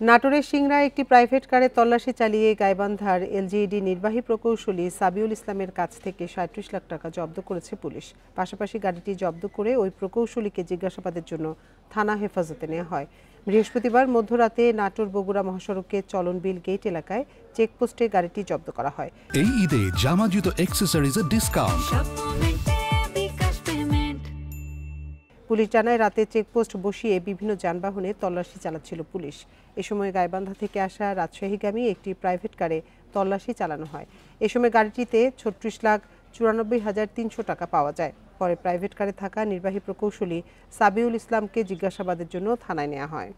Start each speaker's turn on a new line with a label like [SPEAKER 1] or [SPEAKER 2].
[SPEAKER 1] নাটোরের সিংড়ায় একটি প্রাইভেট কারে তল্লাশি চালিয়ে গাইবান্ধার এলজিইডি নির্বাহী প্রকৌশলী সাবিউল ইসলামের কাছ থেকে ৩৭ লাখ টাকা জব্দ করেছে পুলিশ। পাশাপাশি গাড়িটি জব্দ করে ওই প্রকৌশলীকে জিজ্ঞাসাবাদের জন্য থানা হেফাজতে নেওয়া হয়। বৃহস্পতিবার মধ্যরাতে নাটোর বগুড়া মহাসড়কের চলনবিল গেট এলাকায় চেকপোস্টে গাড়িটি জব্দ করা হয়।
[SPEAKER 2] এই ঈদে জামা জুতো অ্যাক্সেসরিজের ডিসকাউন্ট।
[SPEAKER 1] পুলিশ জানায় রাতে চেকপোস্ট বসিয়ে বিভিন্ন যানবাহনে তল্লাশি চালাচ্ছিল পুলিশ। এ সময় গাইবান্ধা থেকে আসা রাজশাহীগামী একটি প্রাইভেট কারে তল্লাশি চালানো হয়। এ সময় গাড়িটিতে ৩৬,৯৪,৩০০ টাকা পাওয়া যায়। পরে প্রাইভেট কারে থাকা নির্বাহী প্রকৌশলী সাবিউল ইসলামকে জিজ্ঞাসাবাদের জন্য থানায় নেওয়া হয়।